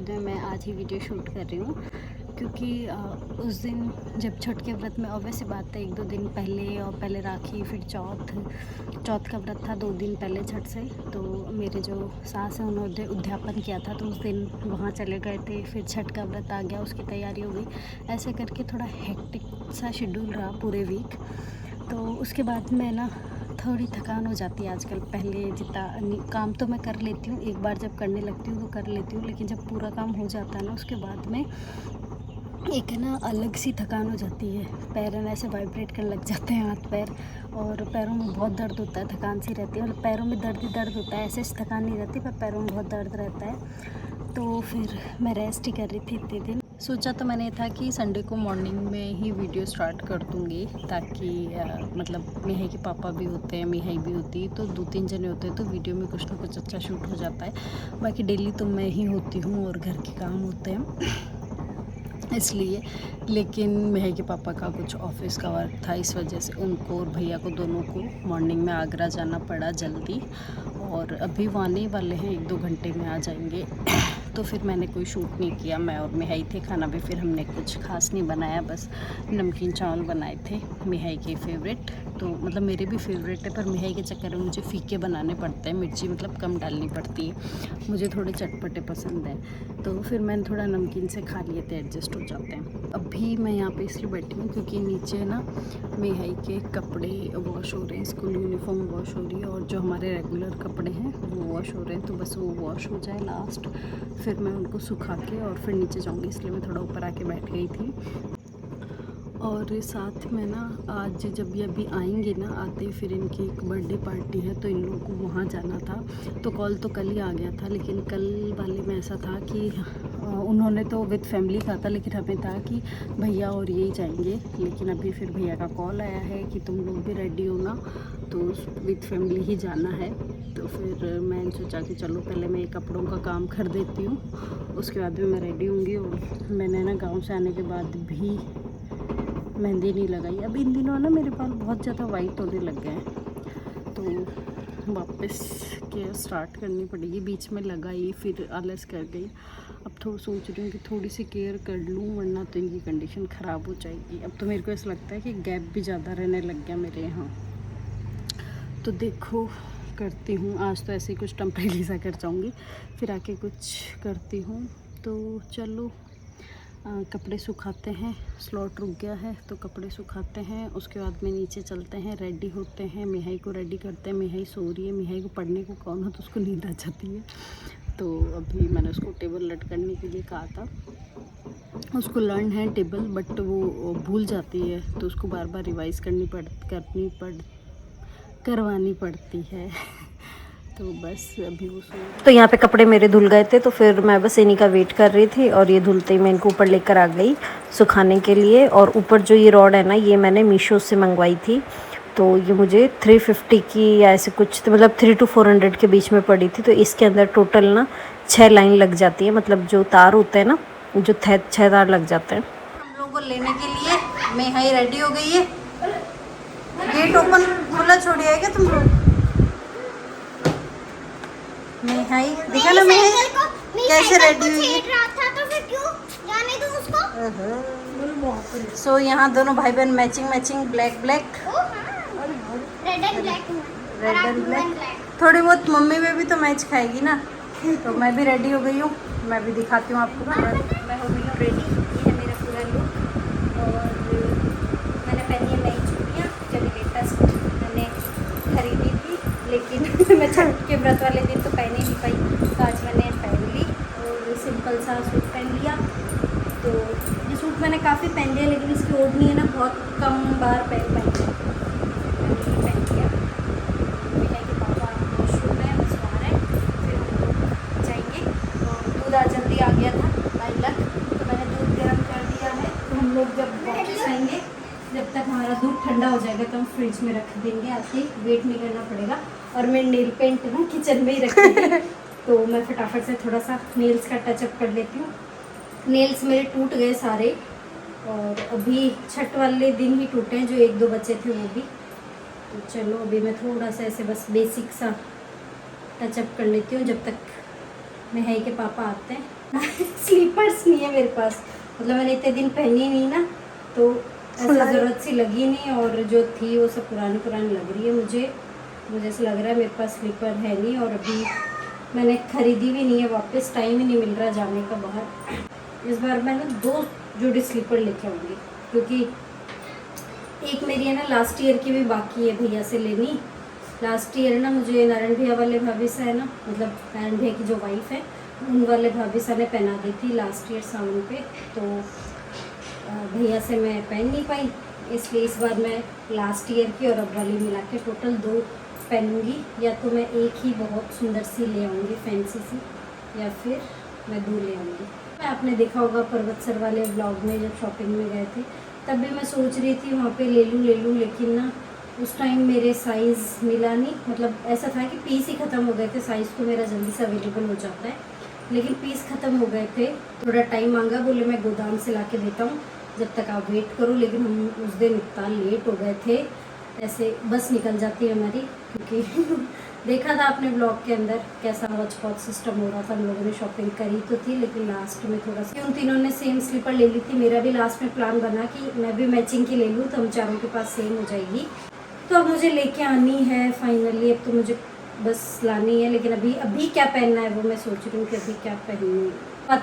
बाद में मैं आज ही वीडियो शूट कर रही हूँ, क्योंकि उस दिन जब छठ के व्रत में ऑब्वियस सी बात है 1-2 दिन पहले, और पहले राखी, फिर चौथ का व्रत था 2 दिन पहले छठ से। तो मेरे जो सास हैं उन्होंने उद्यापन किया था, तो उस दिन वहाँ चले गए थे। फिर छठ का व्रत आ गया, उसकी तैयारी हो गई। ऐसे करके थोड़ा हेक्टिक सा शेड्यूल रहा पूरे वीक। तो उसके बाद में ना थोड़ी थकान हो जाती है आजकल। पहले जितना काम तो मैं कर लेती हूँ, एक बार जब करने लगती हूँ तो कर लेती हूँ, लेकिन जब पूरा काम हो जाता है ना उसके बाद में एक ना अलग सी थकान हो जाती है। पैर ना ऐसे वाइब्रेट करने लग जाते हैं, हाथ पैर, और पैरों में बहुत दर्द होता है। थकान सी रहती है, मतलब पैरों में दर्द ही दर्द होता है, ऐसे थकान नहीं रहती पर पैरों में बहुत दर्द रहता है। तो फिर मैं रेस्ट ही कर रही थी इतने दिन। सोचा तो मैंने था कि संडे को मॉर्निंग में ही वीडियो स्टार्ट कर दूँगी, ताकि मतलब मिहाई के पापा भी होते हैं, मिहाई भी होती है, तो 2-3 जने होते हैं तो वीडियो में कुछ ना कुछ अच्छा शूट हो जाता है। बाकी डेली तो मैं ही होती हूँ और घर के काम होते हैं इसलिए। लेकिन मिहाई के पापा का कुछ ऑफिस का वर्क था, इस वजह से उनको और भैया को दोनों को मॉर्निंग में आगरा जाना पड़ा जल्दी, और अभी वो आने वाले हैं, 1-2 घंटे में आ जाएंगे। तो फिर मैंने कोई शूट नहीं किया, मैं और मिहाई थे। खाना भी फिर हमने कुछ खास नहीं बनाया, बस नमकीन चावल बनाए थे, मिहाई के फेवरेट। तो मतलब मेरे भी फेवरेट है, पर मिहाई के चक्कर में मुझे फीके बनाने पड़ते हैं, मिर्ची मतलब कम डालनी पड़ती है, मुझे थोड़े चटपटे पसंद हैं। तो फिर मैंने थोड़ा नमकीन से खा लिए थे, एडजस्ट हो जाते हैं। अभी मैं यहाँ पे इसलिए बैठी हूँ क्योंकि नीचे ना मिहाई के कपड़े वॉश हो रहे हैं, स्कूल यूनिफॉर्म वॉश हो रही है, और जो हमारे रेगुलर कपड़े हैं वो वॉश हो रहे हैं। तो बस वो वॉश हो जाए लास्ट, फिर मैं उनको सुखा के और फिर नीचे जाऊँगी, इसलिए मैं थोड़ा ऊपर आके बैठ गई थी। और साथ में ना आज जब ये अभी आएंगे ना, आते फिर इनकी एक बर्थडे पार्टी है, तो इन लोगों को वहाँ जाना था। तो कॉल तो कल ही आ गया था, लेकिन कल वाले में ऐसा था कि उन्होंने तो विद फैमिली कहा था, लेकिन हमें था कि भैया और यही जाएंगे। लेकिन अभी फिर भैया का कॉल आया है कि तुम लोग भी रेडी हो ना, तो विद फैमिली ही जाना है। तो फिर मैंने सोचा कि चलो पहले मैं कपड़ों का काम कर देती हूँ, उसके बाद में मैं रेडी होंगी। और मैंने ना गाँव से आने के बाद भी मेहंदी नहीं लगाई। अब इन दिनों ना मेरे बाल बहुत ज़्यादा वाइट होने लग गए हैं, तो वापस केयर स्टार्ट करनी पड़ेगी। बीच में लगाई, फिर आलस कर गई। अब तो सोच रही हूँ कि थोड़ी सी केयर कर लूँ, वरना तो इनकी कंडीशन ख़राब हो जाएगी। अब तो मेरे को ऐसा लगता है कि गैप भी ज़्यादा रहने लग गया मेरे यहाँ। तो देखो करती हूँ, आज तो ऐसे ही कुछ टेम्परेरी सा कर जाऊँगी, फिर आके कुछ करती हूँ। तो चलो कपड़े सुखाते हैं, स्लॉट रुक गया है तो कपड़े सुखाते हैं, उसके बाद में नीचे चलते हैं, रेडी होते हैं, मिहाई को रेडी करते हैं। मिहाई सो रही है, मिहाई को पढ़ने को कौन हो तो उसको नींद आ जाती है। तो अभी मैंने उसको टेबल लट करने के लिए कहा था, उसको लर्न है टेबल, बट वो भूल जाती है, तो उसको बार बार रिवाइज़ करवानी पड़ती है तो बस अभी वो तो यहाँ पे कपड़े मेरे धुल गए थे, तो फिर मैं बस इन्हीं का वेट कर रही थी, और ये धुलते ही मैं इनको ऊपर लेकर आ गई सुखाने के लिए। और ऊपर जो ये रॉड है ना, ये मैंने मीशो से मंगवाई थी, तो ये मुझे 350 की या ऐसे कुछ, तो मतलब 300 to 400 के बीच में पड़ी थी। तो इसके अंदर टोटल ना 6 लाइन लग जाती है, मतलब जो तार होते हैं ना, जो 6 तार लग जाते हैं। हम लोगों को लेने के लिए मिहाई रेडी हो गई है। गेट ओपन खुला छोड़िए क्या तुम लोग? मिहाई दिखा ना, मिहाई कैसे रेडी हुई है। तो फिर क्यों जाने दो उसको। सो यहाँ दोनों भाई बहन matching black red and black. थोड़ी बहुत मम्मी में भी तो मैच खाएगी ना। तो मैं भी रेडी हो गई हूँ, मैं भी दिखाती हूँ आपको। मैं हो गई हूँ रेडी, ये है मेरा पूरा लुक। और मैंने पहनी है नई चूड़ियाँ, जो लेटेस्ट मैंने खरीदी थी, लेकिन मैं छठ के व्रत वाले दिन तो पहन ही नहीं पाई, तो आज मैंने पहन ली। और सिंपल सा सूट पहन लिया। तो ये सूट मैंने काफ़ी पहन लिया, लेकिन इसकी ओढ़नी है ना बहुत कम बार पहन लिया। मिठाई के पापा वॉशरूम में बस बाहर है, फिर हम जाएंगे। और दूध आज जल्दी आ गया था बाई लक, तो मैंने दूध गर्म कर दिया है। तो हम लोग जब वापस आएंगे, जब तक हमारा दूध ठंडा हो जाएगा तो हम फ्रिज में रख देंगे, आके वेट नहीं करना पड़ेगा। और मैं नेल पेंट ना किचन में ही रखी तो मैं फटाफट से थोड़ा सा नेल्स का टचअप कर लेती हूँ। नेल्स मेरे टूट गए सारे, और अभी छठ वाले दिन ही टूटे हैं, जो 1-2 बचे थे वो भी। तो चलो अभी मैं थोड़ा सा ऐसे बस बेसिक सा टचअप कर लेती हूँ, जब तक मेहई के पापा आते हैं। स्लीपर्स नहीं है मेरे पास, मतलब मैंने इतने दिन पहनी नहीं ना, तो ऐसा ज़रूरत सी लगी नहीं, और जो थी वो सब पुरानी पुरानी लग रही है मुझे ऐसा लग रहा है मेरे पास स्लीपर है नहीं, और अभी मैंने ख़रीदी भी नहीं है, वापस टाइम ही नहीं मिल रहा जाने का बाहर। इस बार मैं ना 2 जोड़ी स्लीपर लेके आऊँगी, क्योंकि एक मेरी है ना लास्ट ईयर की भी बाकी है भैया से लेनी। लास्ट ईयर ना मुझे नारायण भैया वाले भाभी सा है ना, मतलब नारायण भैया की जो वाइफ है उन वाले भाभी सा ने पहना दी थी लास्ट ईयर सावन पे, तो भैया से मैं पहन नहीं पाई, इसलिए इस बार मैं लास्ट ईयर की और अब वाली मिला के टोटल 2 पहनूंगी। या तो मैं एक ही बहुत सुंदर सी ले आऊँगी फैंसी सी, या फिर मैं 2 ले आऊँगी। मैं आपने देखा होगा पर्वतसर वाले ब्लॉग में जब शॉपिंग में गए थे, तब भी मैं सोच रही थी वहाँ पे ले लूँ, लेकिन ना उस टाइम मेरे साइज़ मिला नहीं, मतलब ऐसा था कि पीस ही ख़त्म हो गए थे। साइज़ तो मेरा जल्दी से अवेलेबल हो जाता है, लेकिन पीस ख़त्म हो गए थे। थोड़ा टाइम मांगा, बोले मैं गोदाम से ला के देता हूँ, जब तक आप वेट करो। लेकिन हम उस दिन इतना लेट हो गए थे, ऐसे बस निकल जाती है हमारी, क्योंकि देखा था आपने ब्लॉग के अंदर कैसा हौच पौच सिस्टम हो रहा था। हम लोगों ने शॉपिंग करी तो थी, लेकिन लास्ट में थोड़ा सा उन तीनों ने सेम स्लीपर ले ली थी। मेरा भी लास्ट में प्लान बना कि मैं भी मैचिंग की ले लूँ, तो हम चारों के पास सेम हो जाएगी। तो अब मुझे लेके आनी है फाइनली, अब तो मुझे बस लानी है, लेकिन अभी क्या पहनना है वो मैं सोच रही हूँ कि अभी क्या पहनूँ।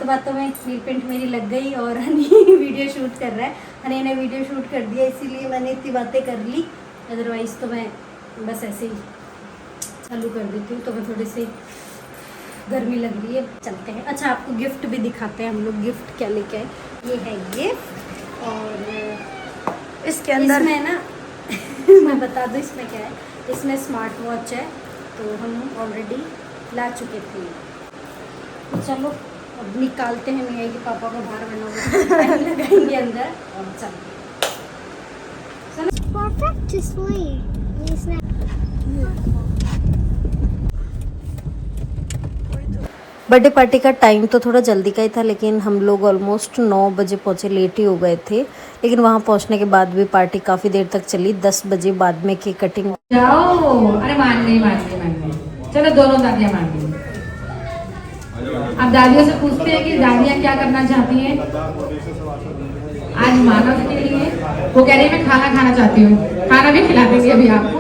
बातों में नील पेंट मेरी लग गई और हनी वीडियो शूट कर रहा है। हनी ने वीडियो शूट कर दिया, इसीलिए मैंने इतनी बातें कर ली, अदरवाइज़ तो मैं बस ऐसे ही चालू कर देती हूँ। तो मैं थोड़ी सी गर्मी लग रही है, चलते हैं। अच्छा, आपको गिफ्ट भी दिखाते हैं हम लोग, गिफ्ट क्या लेके आए। ये है गिफ्ट, और इसके अंदर इसमें ना मैं बता दूँ इसमें क्या है। इसमें स्मार्ट वॉच है, तो हम ऑलरेडी ला चुके थे। तो चलो अब निकालते हैं, मियाँ के पापा को बाहर बनाओगे लगाएंगे अंदर, और चलो Perfect to sleep. It's not. Birthday party का टाइम तो थोड़ा जल्दी का ही था, लेकिन हम लोग ऑलमोस्ट 9 बजे पहुँचे, लेट ही हो गए थे। लेकिन वहाँ पहुँचने के बाद भी पार्टी काफ़ी देर तक चली। 10 बजे बाद में केक कटिंग। जाओ, अरे मान गई। चलो दोनों दादियाँ मान गई। अब दादियों से पूछते हैं कि दादियाँ क्या करना चाहती हैं आज मानव के लिए। वो कह रही है मैं खाना खाना चाहती हूँ, खाना भी खिला देंगे अभी आपको।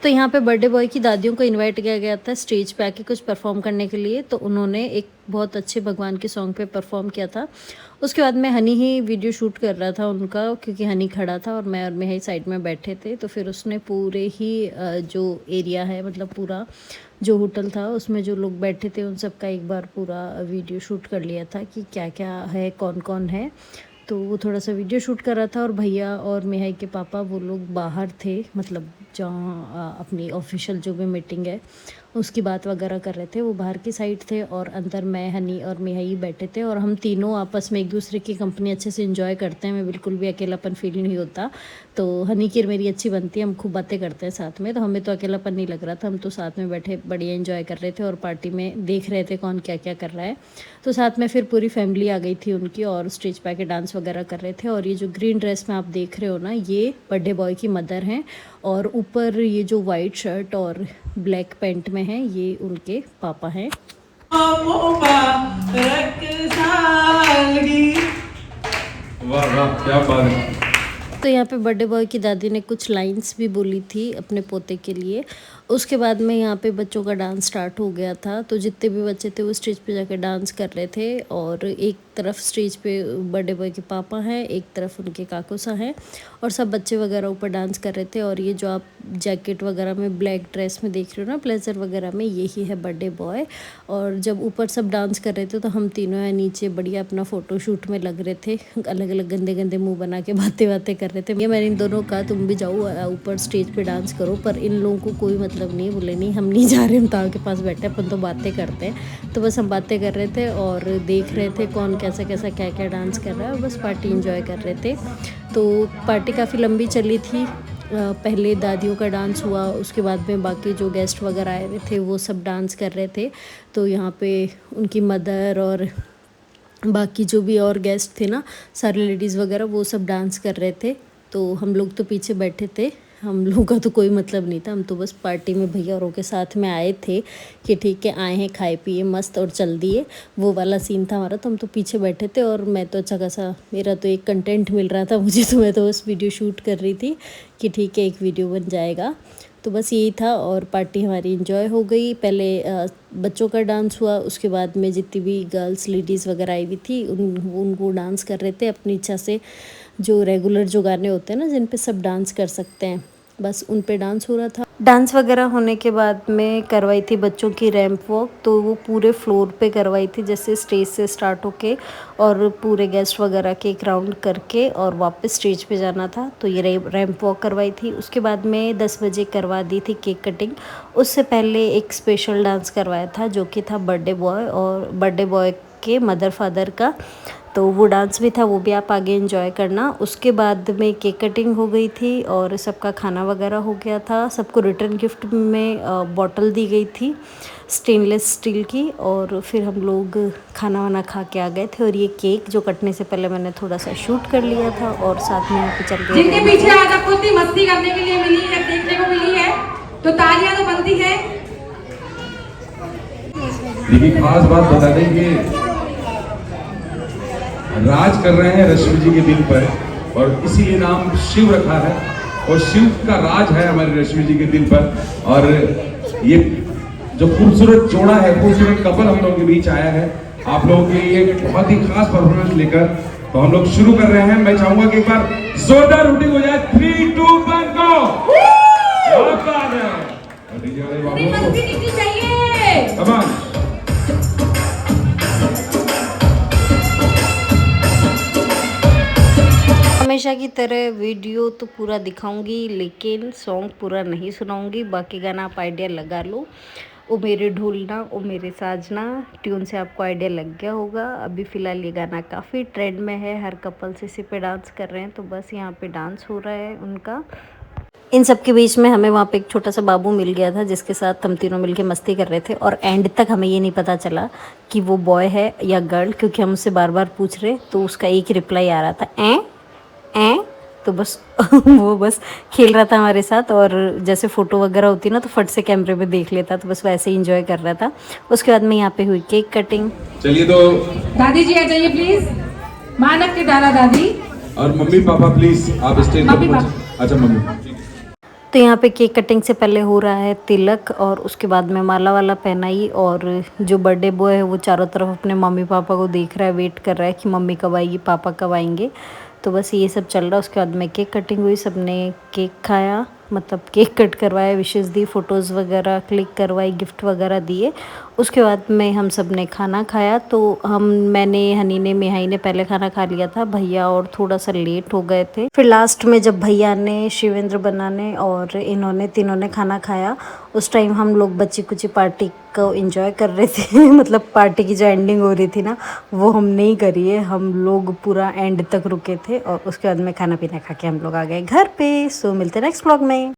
तो यहाँ पे बर्थडे बॉय की दादियों को इनवाइट किया गया था स्टेज पे आके कुछ परफॉर्म करने के लिए। तो उन्होंने एक बहुत अच्छे भगवान के सॉन्ग पे परफॉर्म किया था। उसके बाद में हनी ही वीडियो शूट कर रहा था उनका, क्योंकि हनी खड़ा था और मैं ही साइड में बैठे थे। तो फिर उसने पूरे ही जो एरिया है, मतलब पूरा जो होटल था उसमें जो लोग बैठे थे उन सब का एक बार पूरा वीडियो शूट कर लिया था कि क्या क्या है, कौन कौन है। तो वो थोड़ा सा वीडियो शूट कर रहा था, और भैया और मेहाई के पापा वो लोग बाहर थे, मतलब जहाँ अपनी ऑफिशियल जो भी मीटिंग है उसकी बात वगैरह कर रहे थे, वो बाहर की साइड थे। और अंदर मैं, हनी और मेहाई बैठे थे, और हम तीनों आपस में एक दूसरे की कंपनी अच्छे से एंजॉय करते हैं। मैं बिल्कुल भी अकेलापन फील नहीं होता। तो हनी की मेरी अच्छी बनती है, हम खूब बातें करते हैं साथ में, तो हमें तो अकेलापन नहीं लग रहा था। हम तो साथ में बैठे बढ़िया एंजॉय कर रहे थे, और पार्टी में देख रहे थे कौन क्या क्या कर रहा है। तो साथ में फिर पूरी फैमिली आ गई थी उनकी, और स्टेज पे आके डांस वगैरह कर रहे थे। और ये जो ग्रीन ड्रेस में आप देख रहे हो ना, ये बर्थडे बॉय की मदर हैं, और ऊपर ये जो वाइट शर्ट और ब्लैक पैंट में है ये उनके पापा हैं। वाह वाह, क्या बात है। तो यहाँ पे बर्थडे बॉय की दादी ने कुछ लाइंस भी बोली थी अपने पोते के लिए। उसके बाद में यहाँ पे बच्चों का डांस स्टार्ट हो गया था। तो जितने भी बच्चे थे वो स्टेज पे जाकर डांस कर रहे थे, और एक तरफ स्टेज पे बर्थडे बॉय के पापा हैं, एक तरफ उनके काकूसा हैं, और सब बच्चे वगैरह ऊपर डांस कर रहे थे। और ये जो आप जैकेट वगैरह में ब्लैक ड्रेस में देख रहे हो ना, ब्लेजर वगैरह में, यही है बर्थडे बॉय। और जब ऊपर सब डांस कर रहे थे तो हम तीनों है नीचे बढ़िया अपना फ़ोटो शूट में लग रहे थे, अलग अलग गंदे गंदे मुँह बना के बातें कर रहे थे। ये मैंने इन दोनों का तुम भी जाओ ऊपर स्टेज पे डांस करो, पर इन लोगों को कोई मतलब नहीं। बोले नहीं हम नहीं जा रहे, हम ताऊ के पास बैठे, अपन तो बातें करते हैं। तो बस हम बातें कर रहे थे और देख रहे थे कौन कैसा कैसा क्या क्या डांस कर रहा है, और बस पार्टी एंजॉय कर रहे थे। तो पार्टी काफ़ी लंबी चली थी। पहले दादियों का डांस हुआ, उसके बाद में बाकी जो गेस्ट वगैरह आए हुए थे वो सब डांस कर रहे थे। तो यहाँ पे उनकी मदर और बाकी जो भी और गेस्ट थे ना, सारे लेडीज़ वगैरह वो सब डांस कर रहे थे। तो हम लोग तो पीछे बैठे थे, हम लोगों का तो कोई मतलब नहीं था, हम तो बस पार्टी में भैया औरों के साथ में आए थे कि ठीक है आए हैं खाए पिए मस्त और चल दिए, वो वाला सीन था हमारा। तो हम तो पीछे बैठे थे और मैं तो अच्छा खासा, मेरा तो एक कंटेंट मिल रहा था मुझे, तो मैं तो बस वीडियो शूट कर रही थी कि ठीक है एक वीडियो बन जाएगा। तो बस यही था और पार्टी हमारी इन्जॉय हो गई। पहले बच्चों का डांस हुआ, उसके बाद में जितनी भी गर्ल्स लेडीज़ वगैरह आई हुई थी उनको डांस कर रहे थे अपनी इच्छा से, जो रेगुलर जो गाने होते हैं ना जिन पे सब डांस कर सकते हैं, बस उन पे डांस हो रहा था। डांस वगैरह होने के बाद में करवाई थी बच्चों की रैंप वॉक, तो वो पूरे फ्लोर पे करवाई थी, जैसे स्टेज से स्टार्ट होके और पूरे गेस्ट वगैरह के एक राउंड करके और वापस स्टेज पे जाना था। तो ये रैंप वॉक करवाई थी। उसके बाद में 10 बजे करवा दी थी केक कटिंग। उससे पहले एक स्पेशल डांस करवाया था जो कि था बर्थडे बॉय और बर्थडे बॉय के मदर फादर का, तो वो डांस भी था, वो भी आप आगे एंजॉय करना। उसके बाद में केक कटिंग हो गई थी और सबका खाना वगैरह हो गया था। सबको रिटर्न गिफ्ट में बॉटल दी गई थी स्टेनलेस स्टील की, और फिर हम लोग खाना वाना खा के आ गए थे। और ये केक जो कटने से पहले मैंने थोड़ा सा शूट कर लिया था और साथ में यहाँ पे चल रही जिनके पीछे आज आपको इतनी मस्ती करने के लिए मिली है, देखने को मिली है, तो तालियां तो बनती है। देखिए खास बात बता दें कि राज कर रहे हैं रश्मि जी के दिल पर और इसीलिए नाम शिव रखा है और शिव का राज है हमारी रश्मि जी के दिल पर। और ये जो खूबसूरत जोड़ा है, खूबसूरत कपल हम लोगों के बीच आया है आप लोगों के लिए बहुत ही खास परफॉर्मेंस लेकर। तो हम लोग शुरू कर रहे हैं। मैं चाहूंगा कि एक बार जोरदार रूटिंग हो जाए। 3, 2, 1 गो। बहुत बात है। डीजे वाले बाबू को चाहिए। Come on. हमेशा की तरह वीडियो तो पूरा दिखाऊंगी लेकिन सॉन्ग पूरा नहीं सुनाऊंगी। बाकी गाना आप आइडिया लगा लो। ओ मेरे ढोलना ओ मेरे साजना ट्यून से आपको आइडिया लग गया होगा। अभी फ़िलहाल ये गाना काफ़ी ट्रेंड में है, हर कपल्स इसी पे डांस कर रहे हैं, तो बस यहाँ पे डांस हो रहा है उनका। इन सब के बीच में हमें वहाँ पे एक छोटा सा बाबू मिल गया था जिसके साथ हम तीनों मिलके मस्ती कर रहे थे और एंड तक हमें ये नहीं पता चला कि वो बॉय है या गर्ल, क्योंकि हम उससे बार बार पूछ रहे, तो उसका एक ही रिप्लाई आ रहा था ए। तो बस वो बस खेल रहा था हमारे साथ और जैसे फ़ोटो वगैरह होती ना तो फट से कैमरे में देख लेता, तो बस वैसे ही इंजॉय कर रहा था। उसके बाद में यहाँ पे हुई केक कटिंग। चलिए तो दादी जी आ जाइए प्लीज, मानव के दादा दादी और मम्मी पापा प्लीज आप स्टेज पर पहुंचे। अच्छा मम्मी। तो यहाँ पे केक कटिंग से पहले हो रहा है तिलक और उसके बाद में माला वाला पहनाई, और जो बर्थडे बॉय है वो चारों तरफ अपने मम्मी पापा को देख रहा है, वेट कर रहा है कि मम्मी कब आएगी पापा कब आएंगे। तो बस ये सब चल रहा है। उसके बाद में केक कटिंग हुई, सबने केक खाया, मतलब केक कट करवाया, विशेष दी, फ़ोटोज़ वगैरह क्लिक करवाई, गिफ्ट वगैरह दिए। उसके बाद में हम सब ने खाना खाया। तो मैंने, हनी ने, मिहाई ने पहले खाना खा लिया था, भैया और थोड़ा सा लेट हो गए थे। फिर लास्ट में जब भैया ने, शिवेंद्र बनाने और इन्होंने तीनों ने खाना खाया, उस टाइम हम लोग बच्ची कुची पार्टी को एंजॉय कर रहे थे मतलब पार्टी की जो एंडिंग हो रही थी ना वो हम नहीं करी है, हम लोग पूरा एंड तक रुके थे और उसके बाद में खाना पीना खा के हम लोग आ गए घर पे। सो मिलते हैं नेक्स्ट व्लॉग में।